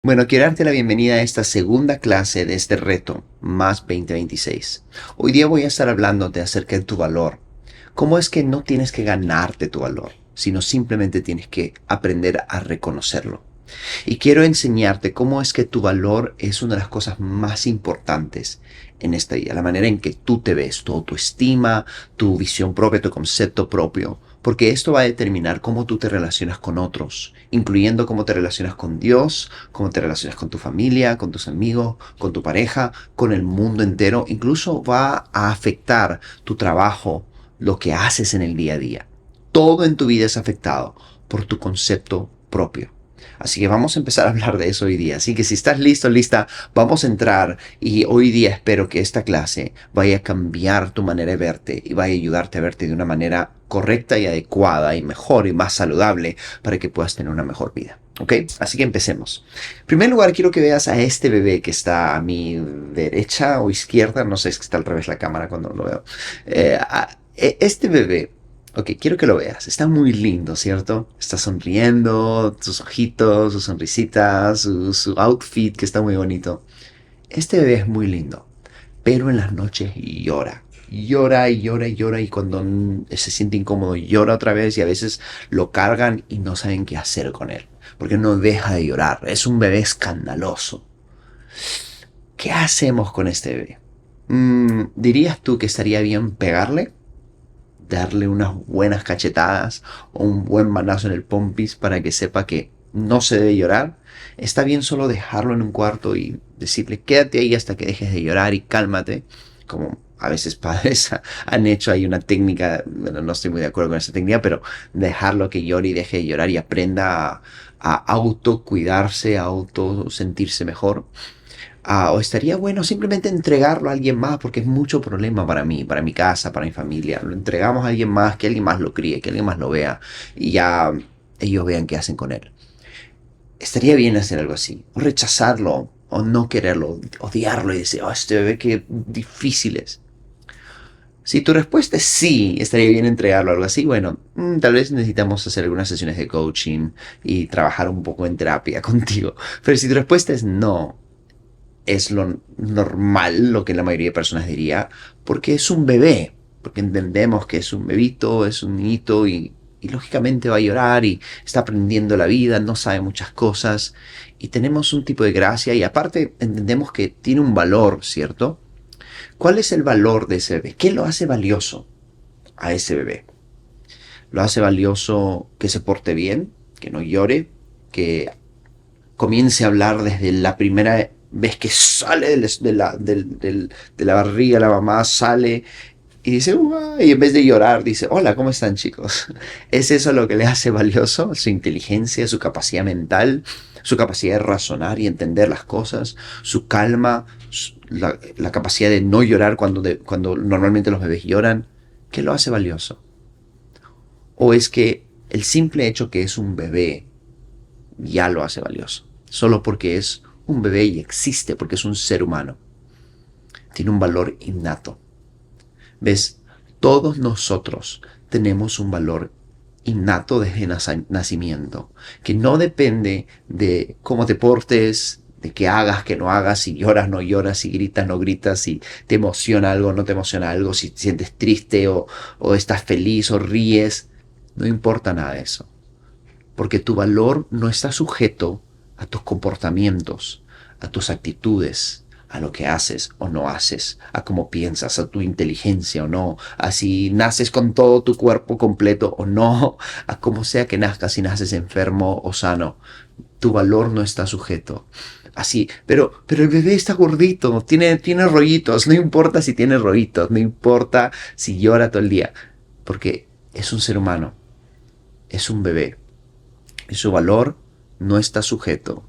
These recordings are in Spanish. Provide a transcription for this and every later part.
Bueno, quiero darte la bienvenida a esta segunda clase de este reto, Más 2026. Hoy día voy a estar hablándote acerca de tu valor. ¿Cómo es que no tienes que ganarte tu valor, sino simplemente tienes que aprender a reconocerlo? Y quiero enseñarte cómo es que tu valor es una de las cosas más importantes en esta vida, la manera en que tú te ves, tu autoestima, tu visión propia, tu concepto propio, porque esto va a determinar cómo tú te relacionas con otros, incluyendo cómo te relacionas con Dios, cómo te relacionas con tu familia, con tus amigos, con tu pareja, con el mundo entero, incluso va a afectar tu trabajo, lo que haces en el día a día. Todo en tu vida es afectado por tu concepto propio. Así que vamos a empezar a hablar de eso hoy día. Así que si estás listo, lista, vamos a entrar y hoy día espero que esta clase vaya a cambiar tu manera de verte y vaya a ayudarte a verte de una manera correcta y adecuada y mejor y más saludable para que puedas tener una mejor vida. ¿Ok? Así que empecemos. En primer lugar, quiero que veas a este bebé que está a mi derecha o izquierda. No sé, es que está al revés la cámara cuando lo veo. Este bebé. Ok, quiero que lo veas. Está muy lindo, ¿cierto? Está sonriendo, sus ojitos, su sonrisita, su outfit que está muy bonito. Este bebé es muy lindo, pero en las noches llora. Llora y llora y llora y cuando se siente incómodo llora otra vez y a veces lo cargan y no saben qué hacer con él. Porque no deja de llorar. Es un bebé escandaloso. ¿Qué hacemos con este bebé? ¿Dirías tú que estaría bien pegarle? Darle unas buenas cachetadas o un buen manazo en el pompis para que sepa que no se debe llorar. Está bien solo dejarlo en un cuarto y decirle quédate ahí hasta que dejes de llorar y cálmate, como a veces padres han hecho. Hay una técnica, bueno, no estoy muy de acuerdo con esa técnica, pero dejarlo que llore y deje de llorar y aprenda a auto cuidarse, a auto sentirse mejor. O estaría bueno simplemente entregarlo a alguien más porque es mucho problema para mí, para mi casa, para mi familia. Lo entregamos a alguien más, que alguien más lo críe, que alguien más lo vea y ya ellos vean qué hacen con él. Estaría bien hacer algo así, o rechazarlo, o no quererlo, odiarlo y decir, oh, este bebé qué difícil es. Si tu respuesta es sí, estaría bien entregarlo, algo así, bueno, tal vez necesitamos hacer algunas sesiones de coaching y trabajar un poco en terapia contigo. Pero si tu respuesta es no, es lo normal, lo que la mayoría de personas diría, porque es un bebé, porque entendemos que es un bebito, es un niñito y lógicamente va a llorar y está aprendiendo la vida, no sabe muchas cosas y tenemos un tipo de gracia y aparte entendemos que tiene un valor, ¿cierto? ¿Cuál es el valor de ese bebé? ¿Qué lo hace valioso a ese bebé? ¿Lo hace valioso que se porte bien, que no llore, que comience a hablar desde la primera vez que sale de la barriga, la mamá sale y dice, "Uah", y en vez de llorar dice, hola, ¿cómo están chicos? ¿Es eso lo que le hace valioso? Su inteligencia, su capacidad mental, su capacidad de razonar y entender las cosas, su calma, la capacidad de no llorar cuando normalmente los bebés lloran. ¿Qué lo hace valioso? ¿O es que el simple hecho que es un bebé ya lo hace valioso? Solo porque es un bebé y existe, porque es un ser humano. Tiene un valor innato. ¿Ves? Todos nosotros tenemos un valor innato desde nacimiento, que no depende de cómo te portes, de qué hagas, qué no hagas, si lloras, no lloras, si gritas, no gritas, si te emociona algo, no te emociona algo, si te sientes triste o estás feliz o ríes. No importa nada de eso, porque tu valor no está sujeto a tus comportamientos, a tus actitudes, a lo que haces o no haces, a cómo piensas, a tu inteligencia o no, a si naces con todo tu cuerpo completo o no, a cómo sea que nazcas, si naces enfermo o sano. Tu valor no está sujeto. Así, pero el bebé está gordito, tiene rollitos, no importa si tiene rollitos, no importa si llora todo el día, porque es un ser humano, es un bebé, y su valor no está sujeto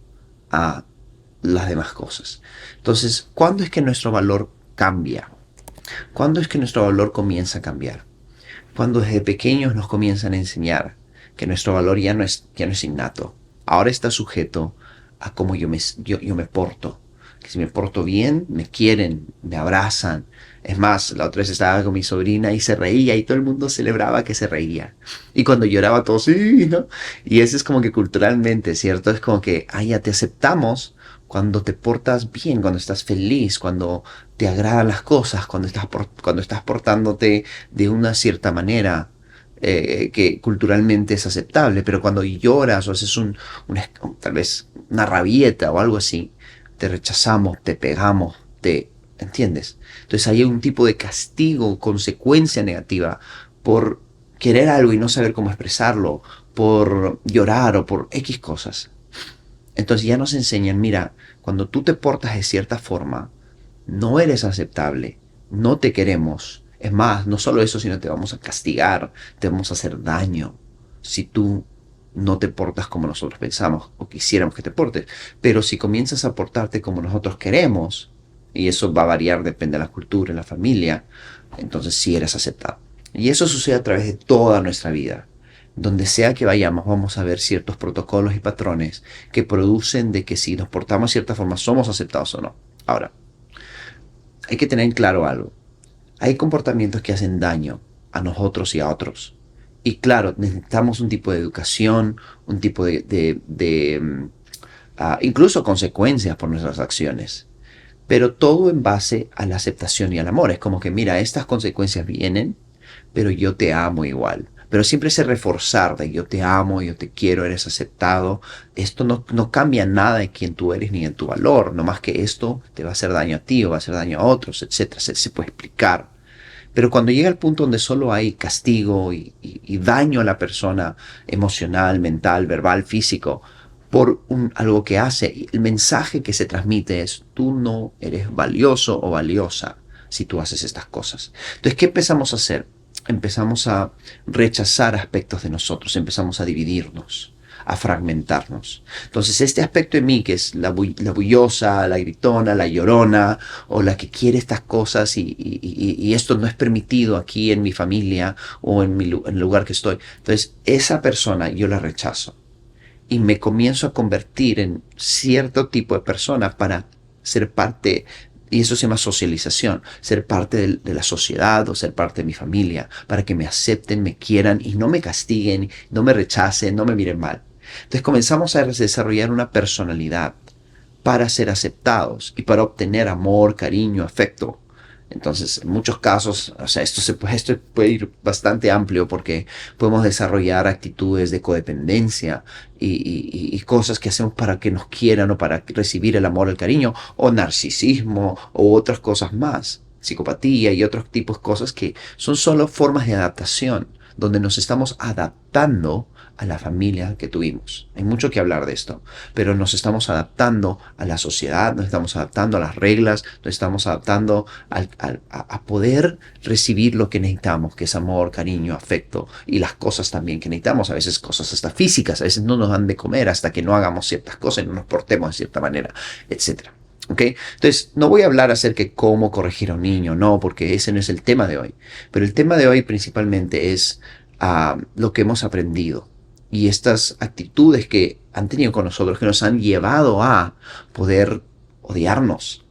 a las demás cosas. Entonces, ¿cuándo es que nuestro valor cambia? ¿Cuándo es que nuestro valor comienza a cambiar? Cuando desde pequeños nos comienzan a enseñar que nuestro valor ya no es innato. Ahora está sujeto a cómo yo me porto. que si me porto bien, me quieren, me abrazan. Es más, la otra vez estaba con mi sobrina y se reía y todo el mundo celebraba que se reía. Y cuando lloraba todos, sí, ¿no? Y eso es como que culturalmente, ¿cierto? Es como que, ah, ya te aceptamos cuando te portas bien, cuando estás feliz, cuando te agradan las cosas, cuando estás portándote de una cierta manera que culturalmente es aceptable, pero cuando lloras o haces tal vez una rabieta o algo así, te rechazamos, te pegamos, ¿entiendes? Entonces hay un tipo de castigo, consecuencia negativa por querer algo y no saber cómo expresarlo, por llorar o por X cosas. Entonces ya nos enseñan, mira, cuando tú te portas de cierta forma, no eres aceptable, no te queremos. Es más, no solo eso, sino te vamos a castigar, te vamos a hacer daño si tú no te portas como nosotros pensamos o quisiéramos que te portes. Pero si comienzas a portarte como nosotros queremos, y eso va a variar, depende de la cultura, de la familia, entonces sí eres aceptado. Y eso sucede a través de toda nuestra vida. Donde sea que vayamos, vamos a ver ciertos protocolos y patrones que producen de que si nos portamos de cierta forma somos aceptados o no. Ahora, hay que tener en claro algo. Hay comportamientos que hacen daño a nosotros y a otros. Y claro, necesitamos un tipo de educación, un tipo incluso consecuencias por nuestras acciones. Pero todo en base a la aceptación y al amor. Es como que, mira, estas consecuencias vienen, pero yo te amo igual. Pero siempre ese reforzar de yo te amo, yo te quiero, eres aceptado. Esto no cambia nada de quién tú eres ni en tu valor. No más que esto te va a hacer daño a ti o va a hacer daño a otros, etcétera. Se puede explicar. Pero cuando llega el punto donde solo hay castigo y daño a la persona emocional, mental, verbal, físico, por algo que hace, el mensaje que se transmite es, tú no eres valioso o valiosa si tú haces estas cosas. Entonces, ¿qué empezamos a hacer? Empezamos a rechazar aspectos de nosotros, empezamos a dividirnos, a fragmentarnos. Entonces, este aspecto de mí, que es la bullosa, la gritona, la llorona, o la que quiere estas cosas y esto no es permitido aquí en mi familia o en el lugar que estoy. Entonces, esa persona yo la rechazo y me comienzo a convertir en cierto tipo de persona para ser parte, y eso se llama socialización, ser parte de la sociedad o ser parte de mi familia, para que me acepten, me quieran y no me castiguen, no me rechacen, no me miren mal. Entonces comenzamos a desarrollar una personalidad para ser aceptados y para obtener amor, cariño, afecto. Entonces, en muchos casos, o sea, esto puede ir bastante amplio porque podemos desarrollar actitudes de codependencia y cosas que hacemos para que nos quieran o para recibir el amor, el cariño, o narcisismo o otras cosas más, psicopatía y otros tipos de cosas que son solo formas de adaptación, donde nos estamos adaptando a la familia que tuvimos. Hay mucho que hablar de esto, pero nos estamos adaptando a la sociedad, nos estamos adaptando a las reglas, nos estamos adaptando a poder recibir lo que necesitamos, que es amor, cariño, afecto y las cosas también que necesitamos, a veces cosas hasta físicas, a veces no nos dan de comer hasta que no hagamos ciertas cosas y no nos portemos de cierta manera, etcétera. ¿Okay? Entonces, no voy a hablar acerca de cómo corregir a un niño, no, porque ese no es el tema de hoy. Pero el tema de hoy principalmente es lo que hemos aprendido y estas actitudes que han tenido con nosotros, que nos han llevado a poder odiarnos,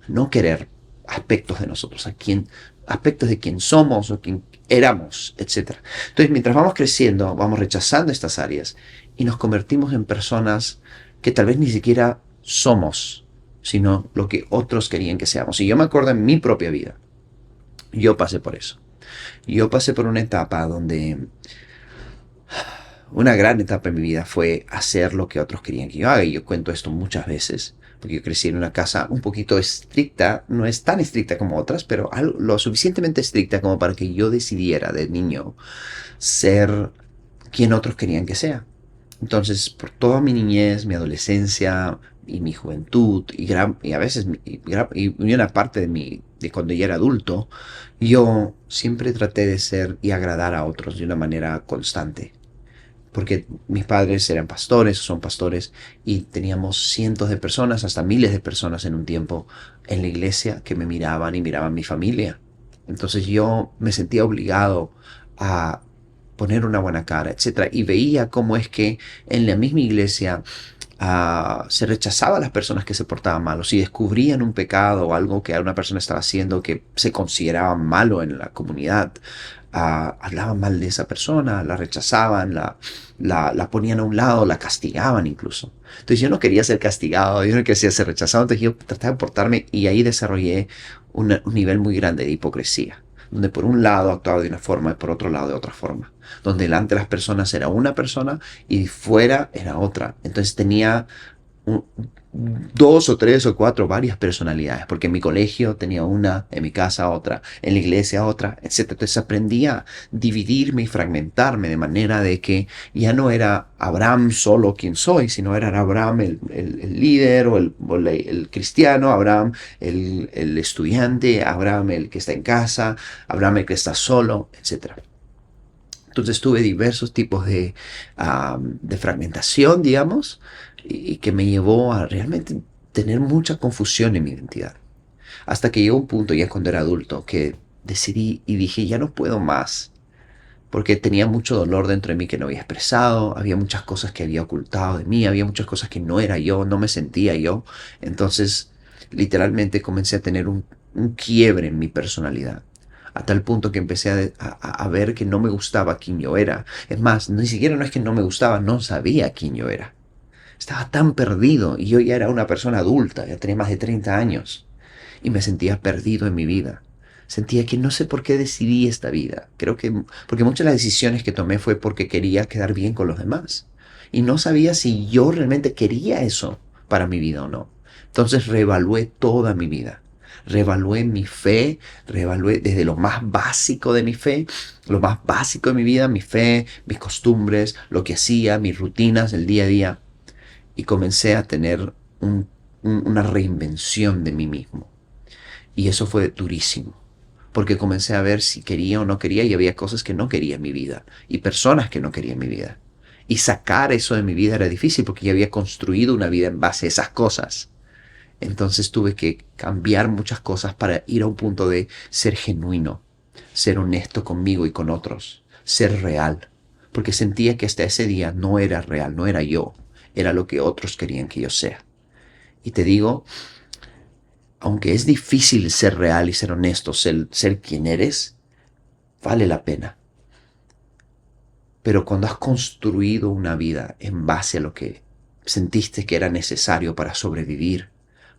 no querer aspectos de nosotros, aspectos de quién somos o quién éramos, etcétera. Entonces, mientras vamos creciendo, vamos rechazando estas áreas y nos convertimos en personas que tal vez ni siquiera somos, sino lo que otros querían que seamos. Y yo me acuerdo en mi propia vida, yo pasé por eso. Yo pasé por una etapa donde una gran etapa en mi vida fue hacer lo que otros querían que yo haga. Y yo cuento esto muchas veces, porque yo crecí en una casa un poquito estricta, no es tan estricta como otras, pero lo suficientemente estricta como para que yo decidiera de niño ser quien otros querían que sea. Entonces, por toda mi niñez, mi adolescencia y mi juventud, y a veces y una parte de cuando ya era adulto, yo siempre traté de ser y agradar a otros de una manera constante porque mis padres eran pastores, son pastores, y teníamos cientos de personas, hasta miles de personas en un tiempo en la iglesia que me miraban y miraban mi familia. Entonces yo me sentía obligado a poner una buena cara, etcétera, y veía cómo es que en la misma iglesia se rechazaba a las personas que se portaban mal, o si descubrían un pecado o algo que una persona estaba haciendo que se consideraba malo en la comunidad, hablaban mal de esa persona, la rechazaban, la ponían a un lado, la castigaban incluso. Entonces yo no quería ser castigado, yo no quería ser rechazado, entonces yo trataba de portarme y ahí desarrollé un nivel muy grande de hipocresía, donde por un lado actuaba de una forma y por otro lado de otra forma, donde delante de las personas era una persona y fuera era otra. Entonces tenía un- dos o tres o cuatro, varias personalidades, porque en mi colegio tenía una, en mi casa otra, en la iglesia otra, etcétera. Entonces aprendí a dividirme y fragmentarme de manera de que ya no era Abraham solo quien soy, sino era Abraham el líder o el cristiano, Abraham el estudiante, Abraham el que está en casa, Abraham el que está solo, etcétera. Entonces tuve diversos tipos de fragmentación, digamos, y que me llevó a realmente tener mucha confusión en mi identidad. Hasta que llegó un punto, ya cuando era adulto, que decidí y dije, ya no puedo más, porque tenía mucho dolor dentro de mí que no había expresado, había muchas cosas que había ocultado de mí, había muchas cosas que no era yo, no me sentía yo. Entonces, literalmente comencé a tener un quiebre en mi personalidad, a tal punto que empecé a ver que no me gustaba quién yo era. Es más, ni siquiera no es que no me gustaba, no sabía quién yo era. Estaba tan perdido y yo ya era una persona adulta, ya tenía más de 30 años y me sentía perdido en mi vida. Sentía que no sé por qué decidí esta vida. Creo que porque muchas de las decisiones que tomé fue porque quería quedar bien con los demás. Y no sabía si yo realmente quería eso para mi vida o no. Entonces reevalué toda mi vida. Reevalué mi fe, reevalué desde lo más básico de mi fe, lo más básico de mi vida, mi fe, mis costumbres, lo que hacía, mis rutinas del día a día. Y comencé a tener una reinvención de mí mismo. Y eso fue durísimo, porque comencé a ver si quería o no quería y había cosas que no quería en mi vida y personas que no quería en mi vida. Y sacar eso de mi vida era difícil porque ya había construido una vida en base a esas cosas. Entonces tuve que cambiar muchas cosas para ir a un punto de ser genuino, ser honesto conmigo y con otros, ser real. Porque sentía que hasta ese día no era real, no era yo, era lo que otros querían que yo sea. Y te digo, aunque es difícil ser real y ser honesto, ser quien eres, vale la pena. Pero cuando has construido una vida en base a lo que sentiste que era necesario para sobrevivir,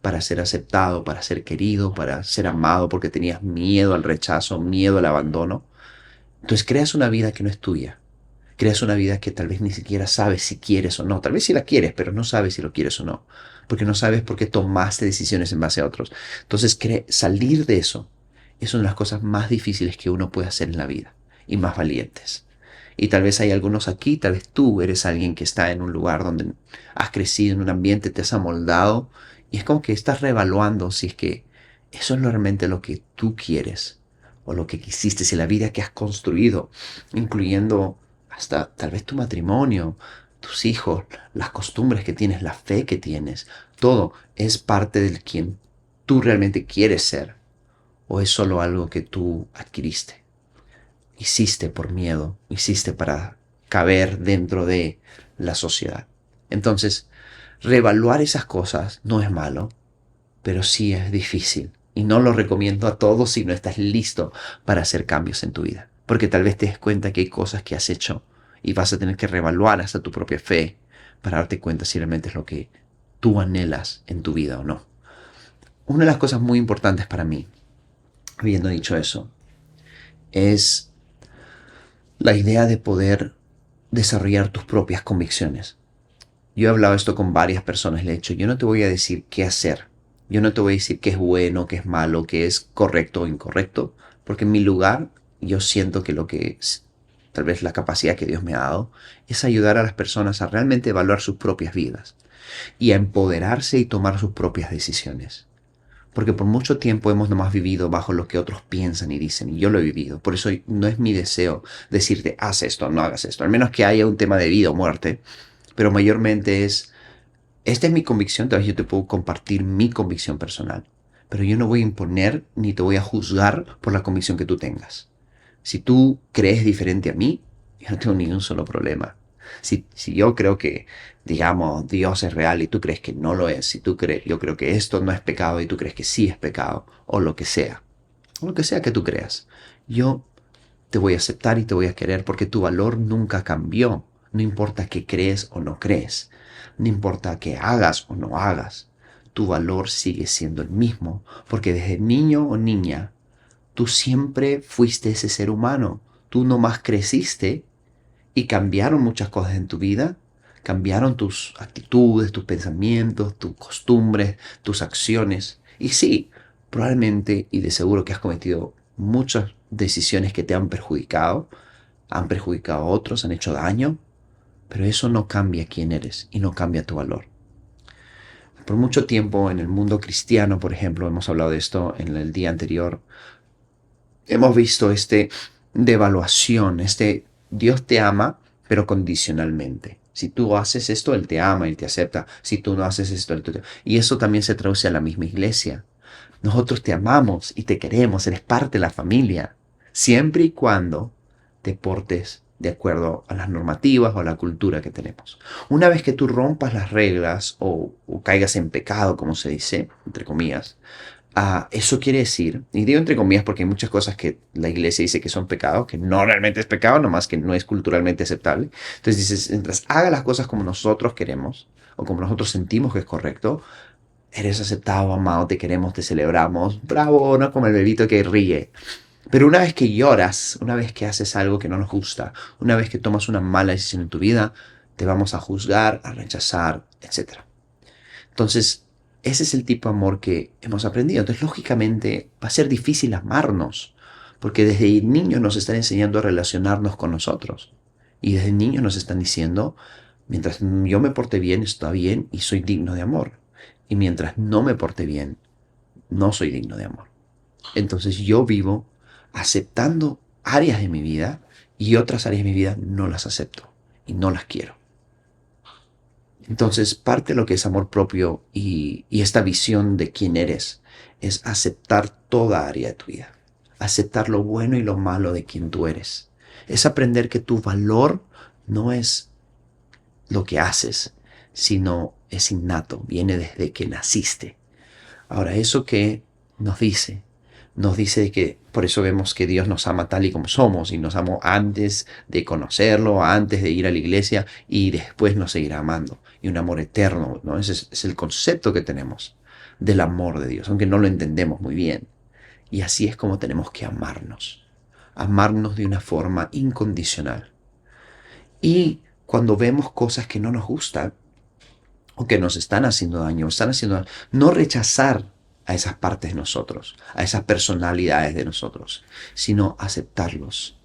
para ser aceptado, para ser querido, para ser amado, porque tenías miedo al rechazo, miedo al abandono, entonces creas una vida que no es tuya. Creas una vida que tal vez ni siquiera sabes si quieres o no. Tal vez sí la quieres, pero no sabes si lo quieres o no. Porque no sabes por qué tomaste decisiones en base a otros. Entonces, salir de eso es una de las cosas más difíciles que uno puede hacer en la vida y más valientes. Y tal vez hay algunos aquí, tal vez tú eres alguien que está en un lugar donde has crecido en un ambiente, te has amoldado y es como que estás reevaluando si es que eso es realmente lo que tú quieres o lo que quisiste, si la vida que has construido, incluyendo hasta tal vez tu matrimonio, tus hijos, las costumbres que tienes, la fe que tienes, todo es parte del quien tú realmente quieres ser o es solo algo que tú adquiriste, hiciste por miedo, hiciste para caber dentro de la sociedad. Entonces, reevaluar esas cosas no es malo, pero sí es difícil. Y no lo recomiendo a todos si no estás listo para hacer cambios en tu vida. Porque tal vez te des cuenta que hay cosas que has hecho y vas a tener que reevaluar hasta tu propia fe para darte cuenta si realmente es lo que tú anhelas en tu vida o no. Una de las cosas muy importantes para mí, habiendo dicho eso, es la idea de poder desarrollar tus propias convicciones. Yo he hablado esto con varias personas, le he dicho, yo no te voy a decir qué hacer, yo no te voy a decir qué es bueno, qué es malo, qué es correcto o incorrecto, porque en mi lugar yo siento que lo que es, tal vez la capacidad que Dios me ha dado, es ayudar a las personas a realmente evaluar sus propias vidas y a empoderarse y tomar sus propias decisiones. Porque por mucho tiempo hemos nomás vivido bajo lo que otros piensan y dicen, y yo lo he vivido. Por eso no es mi deseo decirte, haz esto, no hagas esto, al menos que haya un tema de vida o muerte, pero mayormente esta es mi convicción, tal vez yo te puedo compartir mi convicción personal, pero yo no voy a imponer ni te voy a juzgar por la convicción que tú tengas. Si tú crees diferente a mí, yo no tengo ningún solo problema. Si yo creo que, digamos, Dios es real y tú crees que no lo es, si tú crees, yo creo que esto no es pecado y tú crees que sí es pecado, o lo que sea que tú creas, yo te voy a aceptar y te voy a querer porque tu valor nunca cambió. No importa qué crees o no crees, no importa qué hagas o no hagas, tu valor sigue siendo el mismo, porque desde niño o niña, tú siempre fuiste ese ser humano. Tú nomás creciste y cambiaron muchas cosas en tu vida. Cambiaron tus actitudes, tus pensamientos, tus costumbres, tus acciones. Y sí, probablemente y de seguro que has cometido muchas decisiones que te han perjudicado a otros, han hecho daño, pero eso no cambia quién eres y no cambia tu valor. Por mucho tiempo en el mundo cristiano, por ejemplo, hemos hablado de esto en el día anterior, hemos visto devaluación, Dios te ama, pero condicionalmente. Si tú haces esto, Él te ama, Él te acepta. Si tú no haces esto, Él te... Y eso también se traduce a la misma iglesia. Nosotros te amamos y te queremos, eres parte de la familia, siempre y cuando te portes de acuerdo a las normativas o a la cultura que tenemos. Una vez que tú rompas las reglas o caigas en pecado, como se dice, entre comillas, eso quiere decir, y digo entre comillas porque hay muchas cosas que la iglesia dice que son pecados, que no realmente es pecado, nomás que no es culturalmente aceptable. Entonces dices, mientras haga las cosas como nosotros queremos o como nosotros sentimos que es correcto, eres aceptado, amado, te queremos, te celebramos, bravo, no como el bebito que ríe. Pero una vez que lloras, una vez que haces algo que no nos gusta, una vez que tomas una mala decisión en tu vida, te vamos a juzgar, a rechazar, etcétera. Entonces, ese es el tipo de amor que hemos aprendido. Entonces, lógicamente, va a ser difícil amarnos, porque desde niños nos están enseñando a relacionarnos con nosotros. Y desde niños nos están diciendo, mientras yo me porte bien, está bien y soy digno de amor. Y mientras no me porte bien, no soy digno de amor. Entonces yo vivo aceptando áreas de mi vida y otras áreas de mi vida no las acepto y no las quiero. Entonces, parte de lo que es amor propio y esta visión de quién eres es aceptar toda área de tu vida, aceptar lo bueno y lo malo de quien tú eres. Es aprender que tu valor no es lo que haces, sino es innato, viene desde que naciste. Ahora, ¿eso qué nos dice? Nos dice que por eso vemos que Dios nos ama tal y como somos y nos amó antes de conocerlo, antes de ir a la iglesia y después nos seguirá amando. Y un amor eterno, ¿no? Ese es el concepto que tenemos del amor de Dios, aunque no lo entendemos muy bien. Y así es como tenemos que amarnos de una forma incondicional. Y cuando vemos cosas que no nos gustan, o que nos están haciendo daño, no rechazar a esas partes de nosotros, a esas personalidades de nosotros, sino aceptarlos,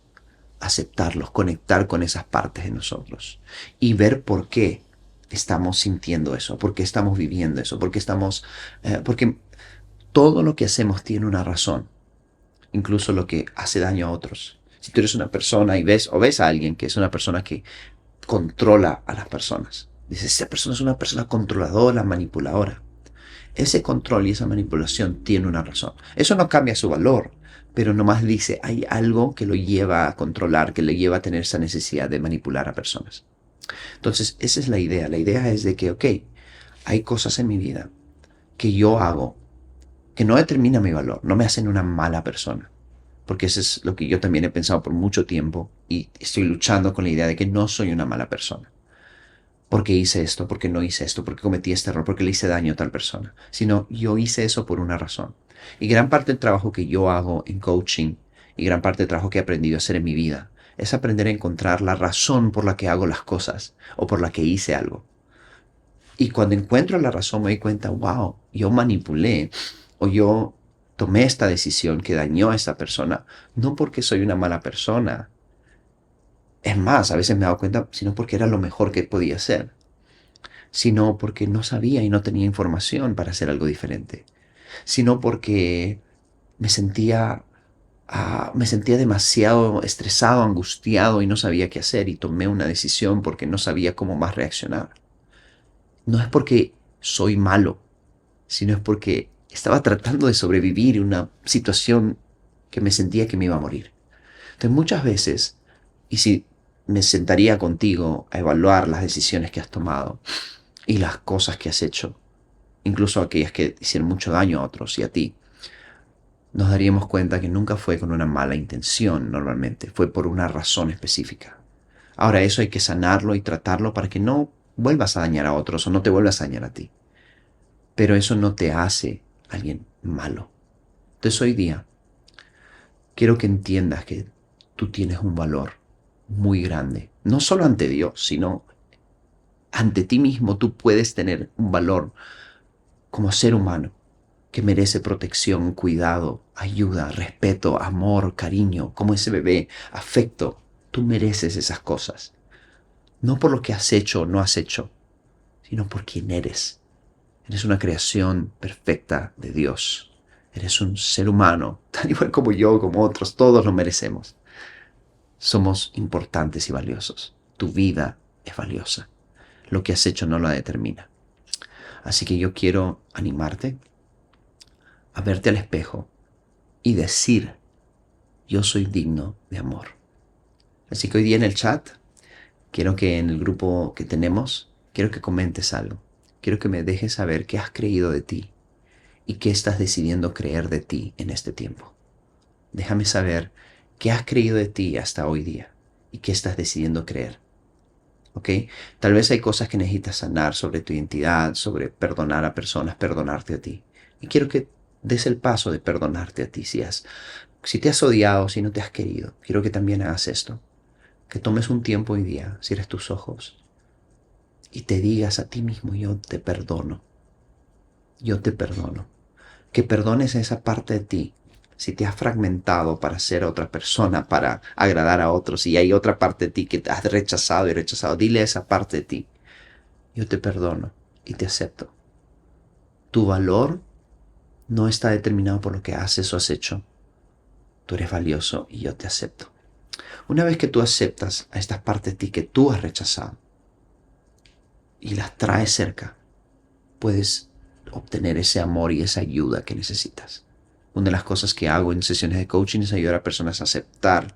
conectar con esas partes de nosotros y ver por qué estamos sintiendo eso, por qué estamos viviendo eso, porque todo lo que hacemos tiene una razón, incluso lo que hace daño a otros. Si tú eres una persona y ves a alguien que es una persona que controla a las personas. Dice, esa persona es una persona controladora, manipuladora. Ese control y esa manipulación tiene una razón. Eso no cambia su valor, pero nomás dice, hay algo que lo lleva a controlar, que le lleva a tener esa necesidad de manipular a personas. Entonces, esa es la idea. La idea es de que, ok, hay cosas en mi vida que yo hago que no determinan mi valor, no me hacen una mala persona. Porque eso es lo que yo también he pensado por mucho tiempo y estoy luchando con la idea de que no soy una mala persona. Porque hice esto, porque no hice esto, porque cometí este error, porque le hice daño a tal persona. Sino yo hice eso por una razón. Y gran parte del trabajo que yo hago en coaching y gran parte del trabajo que he aprendido a hacer en mi vida es aprender a encontrar la razón por la que hago las cosas o por la que hice algo. Y cuando encuentro la razón me doy cuenta, wow, yo manipulé o yo tomé esta decisión que dañó a esta persona, no porque soy una mala persona. Es más, a veces me he dado cuenta, sino porque era lo mejor que podía hacer, sino porque no sabía y no tenía información para hacer algo diferente, sino porque me sentía, me sentía demasiado estresado, angustiado y no sabía qué hacer y tomé una decisión porque no sabía cómo más reaccionar. No es porque soy malo, sino es porque estaba tratando de sobrevivir en una situación que me sentía que me iba a morir. Entonces muchas veces, y si me sentaría contigo a evaluar las decisiones que has tomado y las cosas que has hecho, incluso aquellas que hicieron mucho daño a otros y a ti, nos daríamos cuenta que nunca fue con una mala intención normalmente, fue por una razón específica. Ahora eso hay que sanarlo y tratarlo para que no vuelvas a dañar a otros o no te vuelvas a dañar a ti. Pero eso no te hace alguien malo. Entonces hoy día quiero que entiendas que tú tienes un valor muy grande, no solo ante Dios, sino ante ti mismo. Tú puedes tener un valor como ser humano que merece protección, cuidado, ayuda, respeto, amor, cariño, como ese bebé, afecto. Tú mereces esas cosas, no por lo que has hecho o no has hecho, sino por quién eres. Eres una creación perfecta de Dios. Eres un ser humano, tan igual como yo, como otros, todos lo merecemos. Somos importantes y valiosos. Tu vida es valiosa. Lo que has hecho no lo determina. Así que yo quiero animarte a verte al espejo y decir, yo soy digno de amor. Así que hoy día en el chat, quiero que en el grupo que tenemos, quiero que comentes algo. Quiero que me dejes saber qué has creído de ti y qué estás decidiendo creer de ti en este tiempo. Déjame saber qué has creído de ti hasta hoy día y qué estás decidiendo creer. ¿Ok? Tal vez hay cosas que necesitas sanar sobre tu identidad, sobre perdonar a personas, perdonarte a ti. Y quiero que des el paso de perdonarte a ti si te has odiado, si no te has querido. Quiero que también hagas esto. Que tomes un tiempo hoy día, cierres tus ojos y te digas a ti mismo, yo te perdono. Yo te perdono. Que perdones a esa parte de ti. Si te has fragmentado para ser otra persona, para agradar a otros, y hay otra parte de ti que te has rechazado y rechazado, dile a esa parte de ti, yo te perdono y te acepto. Tu valor no está determinado por lo que haces o has hecho. Tú eres valioso y yo te acepto. Una vez que tú aceptas a estas partes de ti que tú has rechazado y las traes cerca, puedes obtener ese amor y esa ayuda que necesitas. Una de las cosas que hago en sesiones de coaching es ayudar a personas a aceptar,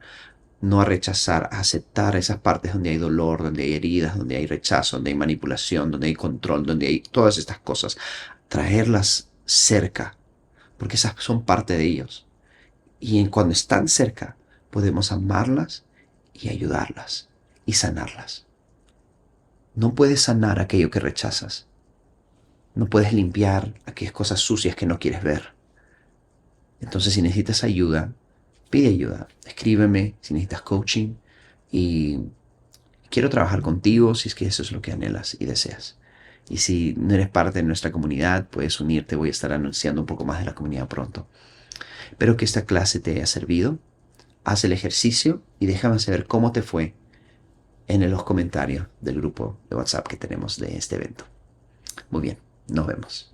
no a rechazar, a aceptar esas partes donde hay dolor, donde hay heridas, donde hay rechazo, donde hay manipulación, donde hay control, donde hay todas estas cosas. Traerlas cerca, porque esas son parte de ellos. Y cuando están cerca, podemos amarlas y ayudarlas y sanarlas. No puedes sanar aquello que rechazas. No puedes limpiar aquellas cosas sucias que no quieres ver. Entonces, si necesitas ayuda, pide ayuda. Escríbeme si necesitas coaching y quiero trabajar contigo si es que eso es lo que anhelas y deseas. Y si no eres parte de nuestra comunidad, puedes unirte. Voy a estar anunciando un poco más de la comunidad pronto. Espero que esta clase te haya servido. Haz el ejercicio y déjame saber cómo te fue en los comentarios del grupo de WhatsApp que tenemos de este evento. Muy bien, nos vemos.